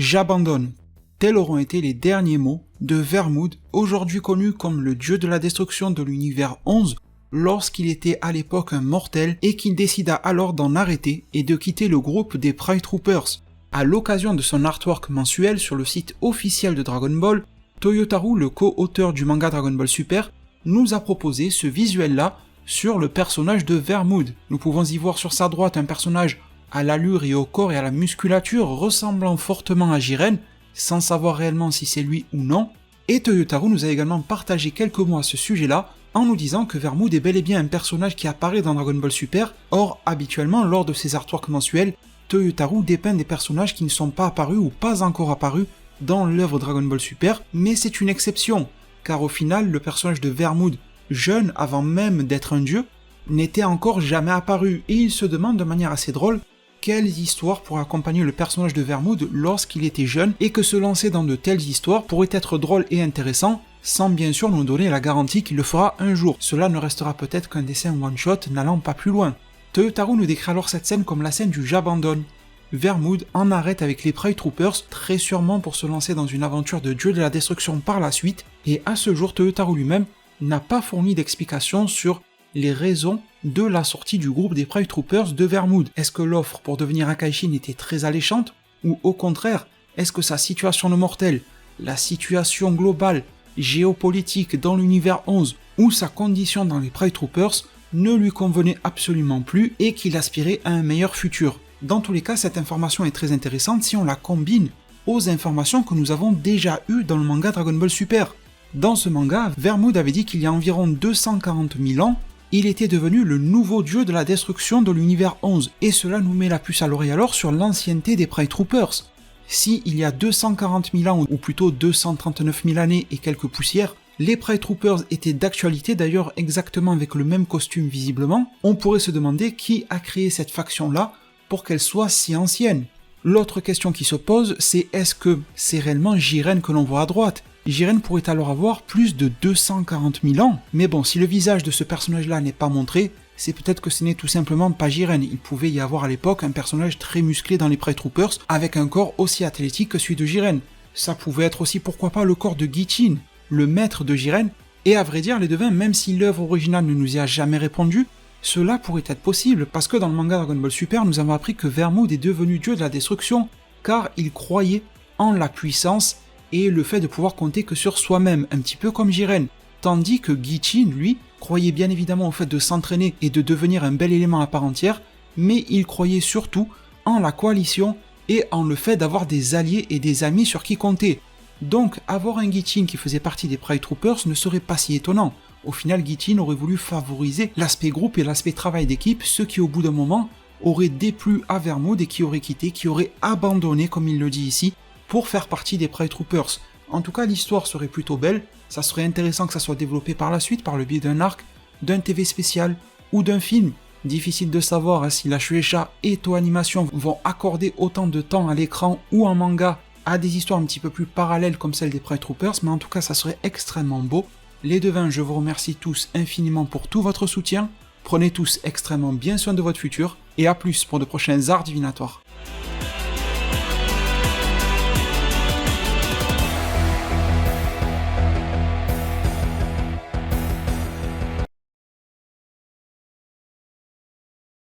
J'abandonne. Tels auront été les derniers mots de Vermouth, aujourd'hui connu comme le dieu de la destruction de l'univers 11, lorsqu'il était à l'époque un mortel et qu'il décida alors d'en arrêter et de quitter le groupe des Pride Troopers. À l'occasion de son artwork mensuel sur le site officiel de Dragon Ball, Toyotarou, le co-auteur du manga Dragon Ball Super, nous a proposé ce visuel-là sur le personnage de Vermouth. Nous pouvons y voir sur sa droite un personnage à l'allure et au corps et à la musculature ressemblant fortement à Jiren, sans savoir réellement si c'est lui ou non, et Toyotarou nous a également partagé quelques mots à ce sujet-là, en nous disant que Vermouth est bel et bien un personnage qui apparaît dans Dragon Ball Super, or habituellement lors de ses artworks mensuels, Toyotarou dépeint des personnages qui ne sont pas apparus ou pas encore apparus dans l'œuvre Dragon Ball Super, mais c'est une exception, car au final le personnage de Vermouth, jeune avant même d'être un dieu, n'était encore jamais apparu, et il se demande de manière assez drôle quelles histoires pourraient accompagner le personnage de Vermouth lorsqu'il était jeune, et que se lancer dans de telles histoires pourrait être drôle et intéressant, sans bien sûr nous donner la garantie qu'il le fera un jour. Cela ne restera peut-être qu'un dessin one-shot n'allant pas plus loin. Toyotarou nous décrit alors cette scène comme la scène du j'abandonne. Vermouth en arrête avec les Pride Troopers, très sûrement pour se lancer dans une aventure de dieu de la destruction par la suite, et à ce jour Toyotarou lui-même n'a pas fourni d'explication sur les raisons de la sortie du groupe des Pride Troopers de Vermouth. Est-ce que l'offre pour devenir Akaishin était très alléchante, ou au contraire, est-ce que sa situation de mortel, la situation globale, géopolitique dans l'univers 11, ou sa condition dans les Pride Troopers ne lui convenait absolument plus et qu'il aspirait à un meilleur futur. Dans tous les cas, cette information est très intéressante si on la combine aux informations que nous avons déjà eues dans le manga Dragon Ball Super. Dans ce manga, Vermouth avait dit qu'il y a environ 240 000 ans, il était devenu le nouveau dieu de la destruction de l'univers 11, et cela nous met la puce à l'oreille alors sur l'ancienneté des Pride Troopers. Si il y a 240 000 ans, ou plutôt 239 000 années et quelques poussières, les Pride Troopers étaient d'actualité, d'ailleurs exactement avec le même costume visiblement, on pourrait se demander qui a créé cette faction-là pour qu'elle soit si ancienne. L'autre question qui se pose, c'est est-ce que c'est réellement Jiren que l'on voit à droite ? Jiren pourrait alors avoir plus de 240 000 ans, mais bon, si le visage de ce personnage-là n'est pas montré, c'est peut-être que ce n'est tout simplement pas Jiren. Il pouvait y avoir à l'époque un personnage très musclé dans les Pride Troopers, avec un corps aussi athlétique que celui de Jiren. Ça pouvait être aussi pourquoi pas le corps de Gichin, le maître de Jiren, et à vrai dire les devins, même si l'œuvre originale ne nous y a jamais répondu, cela pourrait être possible, parce que dans le manga Dragon Ball Super, nous avons appris que Vermouth est devenu dieu de la destruction, car il croyait en la puissance et le fait de pouvoir compter que sur soi-même, un petit peu comme Jiren. Tandis que Gichin, lui, croyait bien évidemment au fait de s'entraîner et de devenir un bel élément à part entière, mais il croyait surtout en la coalition et en le fait d'avoir des alliés et des amis sur qui compter. Donc avoir un Gichin qui faisait partie des Pride Troopers ne serait pas si étonnant. Au final, Gichin aurait voulu favoriser l'aspect groupe et l'aspect travail d'équipe, ce qui au bout d'un moment aurait déplu à Vermouth et qui aurait quitté, qui aurait abandonné, comme il le dit ici, pour faire partie des Pride Troopers. En tout cas, l'histoire serait plutôt belle, ça serait intéressant que ça soit développé par la suite par le biais d'un arc, d'un TV spécial ou d'un film. Difficile de savoir si la Shueisha et Toei Animation vont accorder autant de temps à l'écran ou en manga à des histoires un petit peu plus parallèles comme celle des Pride Troopers, mais en tout cas ça serait extrêmement beau. Les devins, je vous remercie tous infiniment pour tout votre soutien, prenez tous extrêmement bien soin de votre futur, et à plus pour de prochains arts divinatoires.